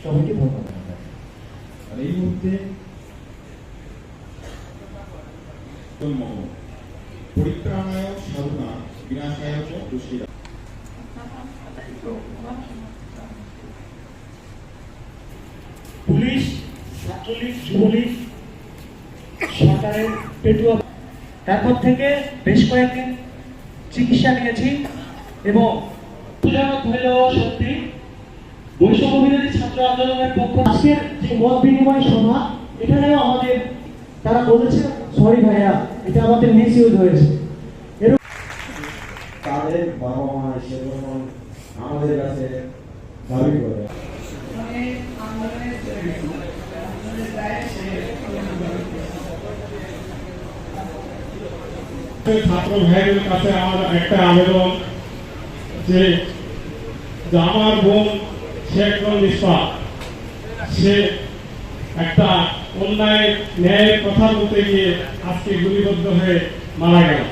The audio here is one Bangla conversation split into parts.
সবাইকে ধন্যবাদ। আর এই মুহূর্তে পরিত্রাণায় সাধনা বিনাশায় দুষ্কৃতা। পুলিশ, ছাত্রলীগ, যুবলীগ সরকারের পেটুয়া, তারপর থেকে বেশ কয়েকদিন চিকিৎসা নিয়েছি এবং সত্যি বৈষম্য বিরোধী ছাত্র আন্দোলনের পক্ষ আজকের যে মত বিনিময় সভা, এখানেও আমাদের তারা বলেছে সরি ভাইয়া, এটা আমাদের মিসইউজ হয়েছে। তাদের বাবা মা সেরকম আমাদের কাছে দাবি করে ছাত্র ভাইদের কাছে আমার একটা আবেদন যে আমার বোন শেখ নিষ্পাপ, সে একটা অন্যায় ন্যায়ের কথা বলতে গিয়ে আজকে গুলিবদ্ধ হয়ে মারা গেল।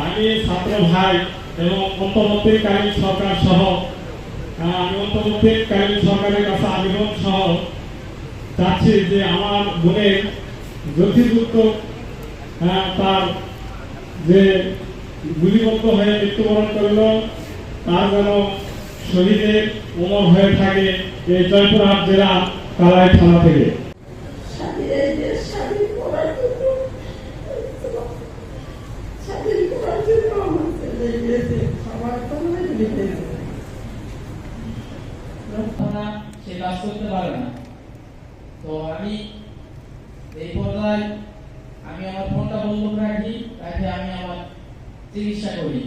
আমি ছাত্র ভাই এবং অন্তর্বর্তীকালীন সরকার সহ আমি অন্তর্বর্তীকালীন সরকারের কাছে আবেদন সহ চাচ্ছি যে আমার বোনের যথোপযুক্ত তার যে গুলিবদ্ধ হয়ে মৃত্যুবরণ করল তার যেন শহীদের অমর হয়ে থাকে এই জয়পুরহাট জেলা কালাই থানা থেকে। সে কাজ করতে পারে না। তো আমি এই পর্যায়ে আমি আমার ফোনটা বন্ধ রাখি, আমি আমার চিকিৎসা করি।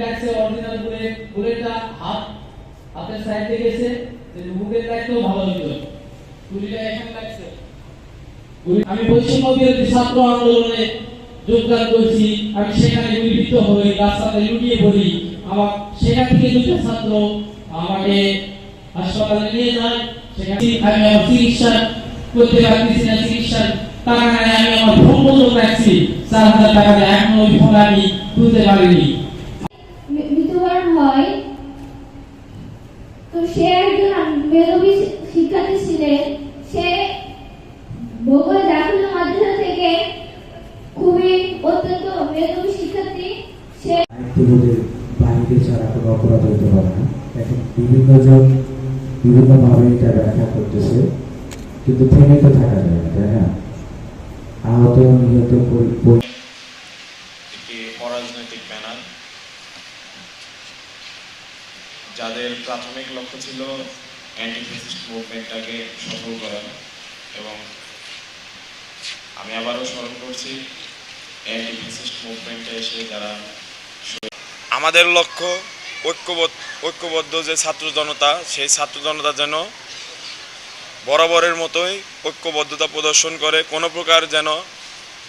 লাগছে অরিজিনাল বুলেটটা হাতের সাইড থেকে গেছে, যে বুকের লাগতেও ভালো হতো, গুলিটা এখানে লাগছে। আমি বৈষম্য বিরোধী ছাত্র আন্দোলনে যোগদান করছি, আমি সেখানে গুলিবিদ্ধ হই, রাস্তাতে লুটিয়ে পড়ি। আমার সেখান থেকে দুটো ছাত্র আমাকে হাসপাতালে নিয়ে যায়, সেখানে আমি আমার চিকিৎসা করতে পারতেছি না, চিকিৎসার টাকা নাই। আমি আমার ফোন বন্ধ রাখছি, 4000 টাকা দিয়ে এখনো ওই ফোন আমি তুলতে পারিনি। মৃত্যুবরণ হয়, তো সে একজন মেধাবী শিক্ষার্থী ছিলেন। সে ভূগোল জাতীয় মাদ্রাসা থেকে খুবই অত্যন্ত মেধাবী শিক্ষার্থী। সে বাহিরে ছাড়া কোনো অপরাধ হতে পারে না। এখন বিভিন্ন জন বিভিন্নভাবে এটা ব্যাখ্যা করতেছে, কিন্তু থেমে তো থাকা যায় না, তাই না? আহত নিহত একটি অরাজনৈতিক ব্যানার, যাদের প্রাথমিক লক্ষ্য ছিল অ্যান্টি ফ্যাসিস্ট মুভমেন্টটাকে সফল করা। এবং আমি আবারও স্মরণ করছি, অ্যান্টি ফ্যাসিস্ট মুভমেন্টে এসে যারা আমাদের লক্ষ্য ঐক্যবদ্ধ যে ছাত্র জনতা, সেই ছাত্র জনতা যেন বরাবরের মতোই ঐক্যবদ্ধতা প্রদর্শন করে, কোনো প্রকার যেন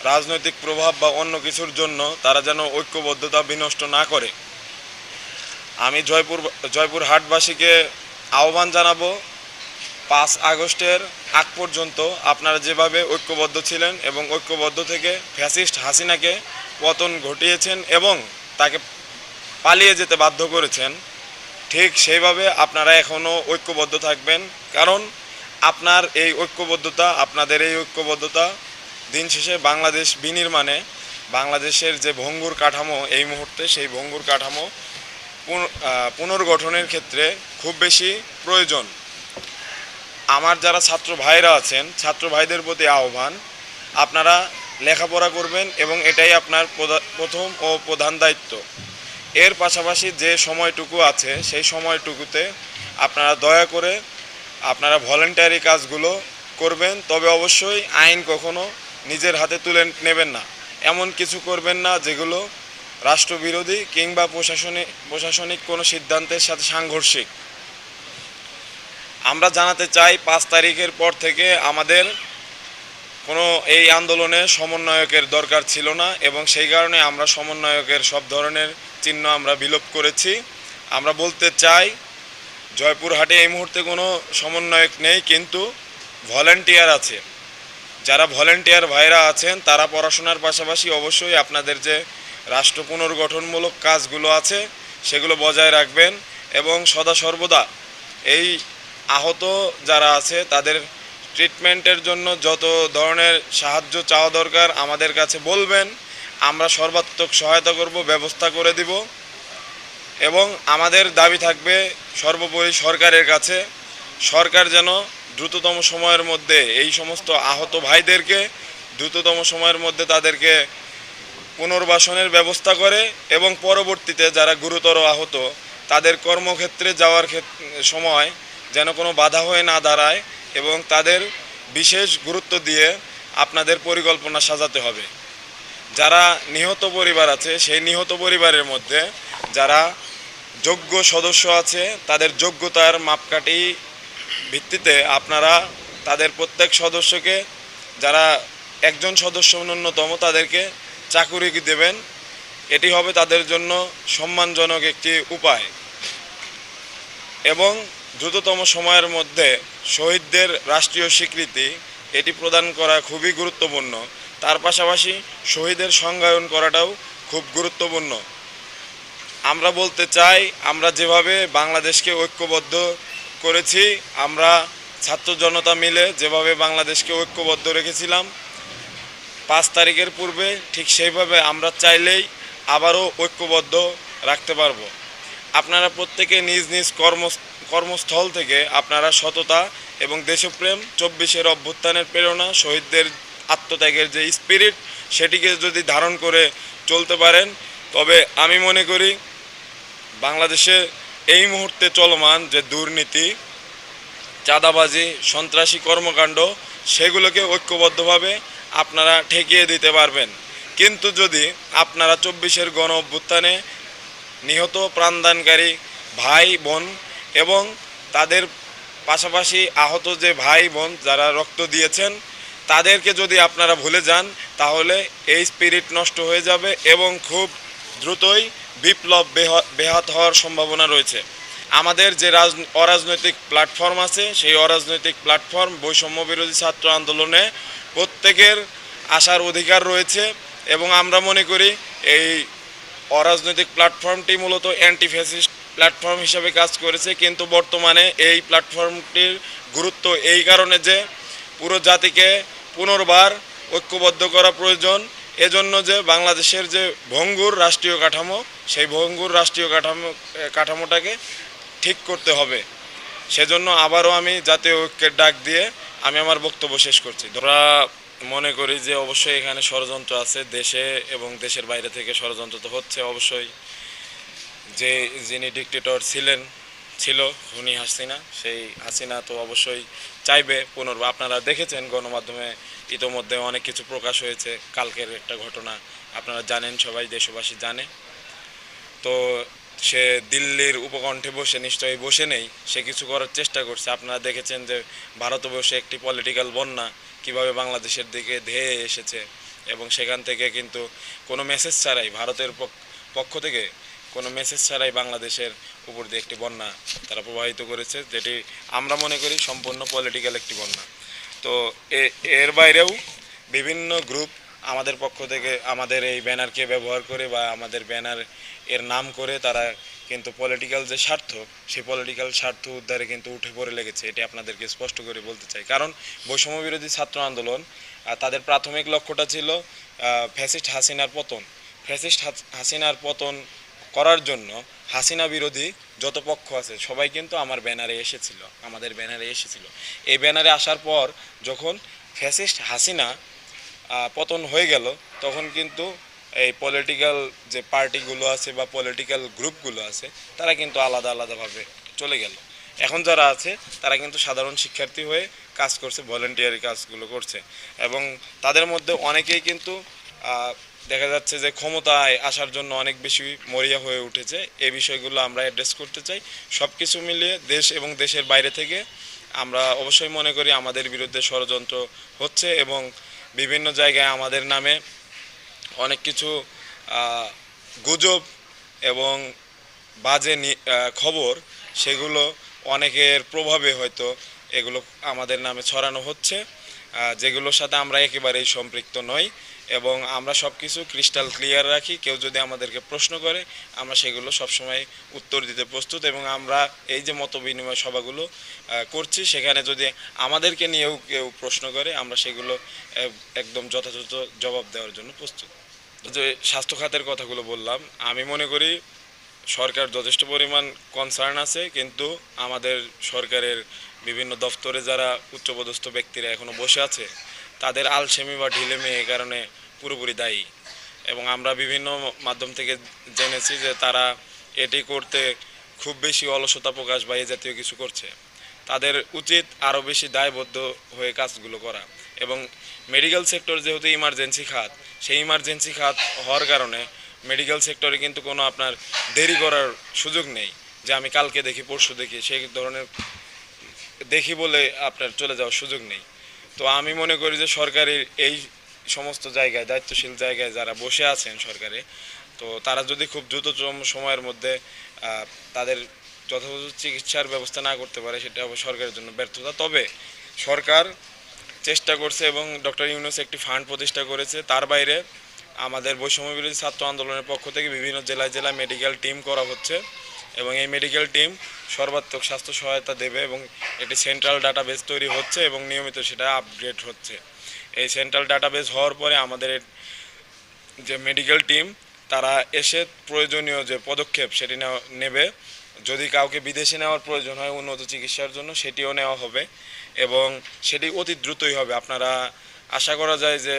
রাজনৈতিক প্রভাব বা অন্য কিছুর জন্য তারা যেন ঐক্যবদ্ধতা বিনষ্ট না করে। আমি জয়পুরহাটবাসীকে আহ্বান জানাবো, 5 আগস্টের আগ পর্যন্ত আপনারা যেভাবে ঐক্যবদ্ধ ছিলেন এবং ঐক্যবদ্ধ থেকে ফ্যাসিস্ট হাসিনাকে পতন ঘটিয়েছেন এবং তাকে পালিয়ে যেতে বাধ্য করেছেন, ঠিক সেইভাবে আপনারা এখনও ঐক্যবদ্ধ থাকবেন। কারণ আপনাদের এই ঐক্যবদ্ধতা দিন শেষে বাংলাদেশ বিনির্মাণে, বাংলাদেশের যে ভঙ্গুর কাঠামো এই মুহূর্তে, সেই ভঙ্গুর কাঠামো পুনর্গঠনের ক্ষেত্রে খুব বেশি প্রয়োজন। আমার যারা ছাত্র ভাইরা আছেন, ছাত্র ভাইদের প্রতি আহ্বান, আপনারা লেখাপড়া করবেন এবং এটাই আপনার প্রথম ও প্রধান দায়িত্ব। এর পাশাপাশি যে সময়টুকু আছে সেই সময়টুকুতে আপনারা দয়া করে আপনারা ভলেন্টারি কাজগুলো করবেন। তবে অবশ্যই আইন কখনো নিজের হাতে তুলে নেবেন না, এমন কিছু করবেন না যেগুলো রাষ্ট্রবিরোধী কিংবা প্রশাসনিক কোনো সিদ্ধান্তের সাথে সাংঘর্ষিক। আমরা জানাতে চাই 5 তারিখের পর থেকে আমাদের কোনো এই আন্দোলনে সমন্বয়কের দরকার ছিল না এবং সেই কারণে আমরা সমন্বয়কের সব ধরনের চিহ্ন আমরা বিলোপ করেছি। আমরা বলতে চাই, জয়পুরহাটে এই মুহূর্তে কোনো সমন্বয়ক নেই, কিন্তু ভলান্টিয়ার আছে। যারা ভলান্টিয়ার ভাইরা আছেন তারা পড়াশোনার পাশাপাশি অবশ্যই আপনাদের যে রাষ্ট্র পুনর্গঠনমূলক কাজগুলো আছে সেগুলো বজায় রাখবেন এবং সদা সর্বদা এই আহত যারা আছে তাদের ট্রিটমেন্টের জন্য যত ধরনের সাহায্য চাওয়া দরকার আমাদের কাছে বলবেন, আমরা সর্বাত্মক সহায়তা করব, ব্যবস্থা করে দিব। এবং আমাদের দাবি থাকবে সর্বোপরি সরকারের কাছে, সরকার যেন দ্রুততম সময়ের মধ্যে এই সমস্ত আহত ভাইদেরকে দ্রুততম সময়ের মধ্যে তাদেরকে পুনর্বাসনের ব্যবস্থা করে এবং পরবর্তীতে যারা গুরুতর আহত তাদের কর্মক্ষেত্রে যাওয়ার সময় যেন কোনো বাধা হয়ে না দাঁড়ায় এবং তাদের বিশেষ গুরুত্ব দিয়ে আপনাদের পরিকল্পনা সাজাতে হবে। যারা নিহত পরিবার আছে সেই নিহত পরিবারের মধ্যে যারা যোগ্য সদস্য আছে তাদের যোগ্যতার মাপকাঠি ভিত্তিতে আপনারা তাদের প্রত্যেক সদস্যকে, যারা একজন সদস্য ন্যূনতম, তাদেরকে চাকুরি দেবেন। এটি হবে তাদের জন্য সম্মানজনক একটি উপায়। এবং দ্রুততম সময়ের মধ্যে শহীদদের রাষ্ট্রীয় স্বীকৃতি এটি প্রদান করা খুবই গুরুত্বপূর্ণ। তার পাশাপাশি শহীদের সংজ্ঞায়ন করাটাও খুব গুরুত্বপূর্ণ। আমরা বলতে চাই, আমরা যেভাবে বাংলাদেশকে ঐক্যবদ্ধ করেছি, আমরা ছাত্র জনতা মিলে যেভাবে বাংলাদেশকে ঐক্যবদ্ধ রেখেছিলাম 5 তারিখের পূর্বে, ঠিক সেইভাবে আমরা চাইলেই আবারও ঐক্যবদ্ধ রাখতে পারবো। আপনারা প্রত্যেকে নিজ নিজ কর্মস্থল থেকে আপনারা সততা এবং দেশপ্রেম, 24-এর অভ্যুত্থানের প্রেরণা, শহীদদের আত্মত্যাগের যে স্পিরিট সেটিকে যদি ধারণ করে চলতে পারেন, তবে আমি মনে করি বাংলাদেশে এই মুহূর্তে চলমান যে দুর্নীতি, চাঁদাবাজি, সন্ত্রাসী কর্মকাণ্ড, সেগুলোকে ঐক্যবদ্ধভাবে আপনারা ঠেকিয়ে দিতে পারবেন। কিন্তু যদি আপনারা 24-এর গণ অভ্যুত্থানে নিহত প্রাণদানকারী ভাই বোন এবং তাদের পাশাপাশি আহত যে ভাই বোন যারা রক্ত দিয়েছেন তাদেরকে যদি আপনারা ভুলে যান, তাহলে এই স্পিরিট নষ্ট হয়ে যাবে এবং খুব দ্রুতই বিপ্লব ব্যাহত হওয়ার সম্ভাবনা রয়েছে। আমাদের যে অরাজনৈতিক প্ল্যাটফর্ম আছে সেই অরাজনৈতিক প্ল্যাটফর্ম বৈষম্য বিরোধী ছাত্র আন্দোলনে প্রত্যেকের আসার অধিকার রয়েছে এবং আমরা মনে করি এই অরাজনৈতিক প্ল্যাটফর্মটি মূলত অ্যান্টি ফ্যাসিস্ট প্ল্যাটফর্ম হিসেবে কাজ করেছে। কিন্তু বর্তমানে এই প্ল্যাটফর্মটির গুরুত্ব এই কারণে যে পুরো জাতিকে পুনর্বার ঐক্যবদ্ধ করা প্রয়োজন, এজন্য যে বাংলাদেশের যে ভঙ্গুর রাষ্ট্রীয় কাঠামো সেই ভঙ্গুর রাষ্ট্রীয় কাঠামোটাকে ঠিক করতে হবে। সেজন্য আবারও আমি জাতীয় ঐক্যের ডাক দিয়ে আমি আমার বক্তব্য শেষ করছি। আমরা মনে করি যে অবশ্যই এখানে ষড়যন্ত্র আছে, দেশে এবং দেশের বাইরে থেকে ষড়যন্ত্র তো হচ্ছে অবশ্যই। যিনি ডিক্টেটর ছিল খুনি হাসিনা, সেই হাসিনা তো অবশ্যই চাইবে পুনর্বার। আপনারা দেখেছেন গণমাধ্যমে ইতোমধ্যে অনেক কিছু প্রকাশ হয়েছে, কালকের একটা ঘটনা আপনারা জানেন, সবাই দেশবাসী জানে। তো সে দিল্লির উপকণ্ঠে বসে নিশ্চয়ই বসে নেই, সে কিছু করার চেষ্টা করছে। আপনারা দেখেছেন যে ভারতবর্ষে একটি পলিটিক্যাল বন্যা কীভাবে বাংলাদেশের দিকে ধেয়ে এসেছে এবং সেখান থেকে কিন্তু কোনো মেসেজ ছাড়াই, ভারতের পক্ষ থেকে কোনো মেসেজ ছাড়াই বাংলাদেশের উপর দিয়ে একটি বন্যা তারা প্রবাহিত করেছে, যেটি আমরা মনে করি সম্পূর্ণ পলিটিক্যাল একটি বন্যা। তো এর বাইরেও বিভিন্ন গ্রুপ আমাদের পক্ষ থেকে আমাদের এই ব্যানারকে ব্যবহার করে বা আমাদের ব্যানার এর নাম করে তারা কিন্তু পলিটিক্যাল যে স্বার্থ, সেই পলিটিক্যাল স্বার্থ উদ্ধারে কিন্তু উঠে পড়ে লেগেছে। এটি আপনাদেরকে স্পষ্ট করে বলতে চাই। কারণ বৈষম্য বিরোধী ছাত্র আন্দোলন তাদের প্রাথমিক লক্ষ্যটা ছিল ফ্যাসিস্ট হাসিনার পতন। ফ্যাসিস্ট হাসিনার পতন করার জন্য হাসিনা বিরোধী যত পক্ষ আছে সবাই কিন্তু আমাদের ব্যানারে এসেছিল। এই ব্যানারে আসার পর যখন ফ্যাসিস্ট হাসিনা পতন হয়ে গেল, তখন কিন্তু এই পলিটিক্যাল যে পার্টিগুলো আছে বা পলিটিক্যাল গ্রুপগুলো আছে তারা কিন্তু আলাদা আলাদাভাবে চলে গেল। এখন যারা আছে তারা কিন্তু সাধারণ শিক্ষার্থী হয়ে কাজ করছে, ভলেন্টিয়ারি কাজগুলো করছে এবং তাদের মধ্যে অনেকেই কিন্তু দেখা যাচ্ছে যে ক্ষমতায় আসার জন্য অনেক বেশি মরিয়া হয়ে উঠেছে। এই বিষয়গুলো আমরা অ্যাড্রেস করতে চাই। সব কিছু মিলিয়ে দেশ এবং দেশের বাইরে থেকে আমরা অবশ্যই মনে করি আমাদের বিরুদ্ধে ষড়যন্ত্র হচ্ছে এবং বিভিন্ন জায়গায় আমাদের নামে অনেক কিছু গুজব এবং বাজে খবর, সেগুলো অনেকের প্রভাবে হয়তো এগুলো আমাদের নামে ছড়ানো হচ্ছে, যেগুলোর সাথে আমরা একেবারেই সম্পৃক্ত নই এবং আমরা সব কিছু ক্রিস্টাল ক্লিয়ার রাখি। কেউ যদি আমাদেরকে প্রশ্ন করে আমরা সেগুলো সবসময় উত্তর দিতে প্রস্তুত, এবং আমরা এই যে মত বিনিময় সভাগুলো করছি সেখানে যদি আমাদেরকে নিয়েও কেউ প্রশ্ন করে আমরা সেগুলো একদম যথাযথ জবাব দেওয়ার জন্য প্রস্তুত। যে স্বাস্থ্য খাতের কথাগুলো বললাম, আমি মনে করি সরকার যথেষ্ট পরিমাণ কনসার্ন আছে, কিন্তু আমাদের সরকারের বিভিন্ন দপ্তরে যারা উচ্চপদস্থ ব্যক্তিরা এখনো বসে আছে তাদের আলসেমি বা ঢিলেমি এই কারণে পুরোপুরি দায়ী। এবং আমরা বিভিন্ন মাধ্যম থেকে জেনেছি যে তারা এটি করতে খুব বেশি অলসতা প্রকাশ বা এই জাতীয় কিছু করছে। তাদের উচিত আরও বেশি দায়বদ্ধ হয়ে কাজগুলো করা। এবং মেডিকেল সেক্টর যেহেতু ইমার্জেন্সি খাত, সেই ইমার্জেন্সি খাত হওয়ার কারণে মেডিকেল সেক্টরে কিন্তু কোনো আপনার দেরি করার সুযোগ নেই যে আমি কালকে দেখি পরশু দেখি, সেই ধরনের দেখি বলে আপনার চলে যাওয়ার সুযোগ নেই। তো আমি মনে করি যে সরকারের এই সমস্ত জায়গায় দায়িত্বশীল জায়গায় যারা বসে আছেন সরকারে, তো তারা যদি খুব দ্রুততম সময়ের মধ্যে তাদের যথাযথ চিকিৎসার ব্যবস্থা না করতে পারে সেটা হবে সরকারের জন্য ব্যর্থতা। তবে সরকার চেষ্টা করছে এবং ডক্টর ইউনূস একটি ফান্ড প্রতিষ্ঠা করেছে। তার বাইরে আমাদের বৈষম্য বিরোধী ছাত্র আন্দোলনের পক্ষ থেকে বিভিন্ন জেলায় জেলায় মেডিকেল টিম করা হচ্ছে, এবং এই মেডিকেল টিম সর্বাত্মক স্বাস্থ্য সহায়তা দেবে এবং একটি সেন্ট্রাল ডাটাবেস তৈরি হচ্ছে এবং নিয়মিত সেটা আপগ্রেড হচ্ছে। এই সেন্ট্রাল ডাটাবেস হওয়ার পরে আমাদের যে মেডিকেল টিম তারা এসে প্রয়োজনীয় যে পদক্ষেপ সেটি নেবে। যদি কাউকে বিদেশে নেওয়ার প্রয়োজন হয় উন্নত চিকিৎসার জন্য সেটিও নেওয়া হবে, এবং সেটি অতি দ্রুতই হবে। আপনারা আশা করা যায় যে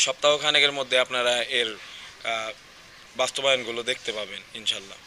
সপ্তাহখানেকের মধ্যে আপনারা এর বাস্তবায়নগুলো দেখতে পাবেন ইনশাল্লাহ।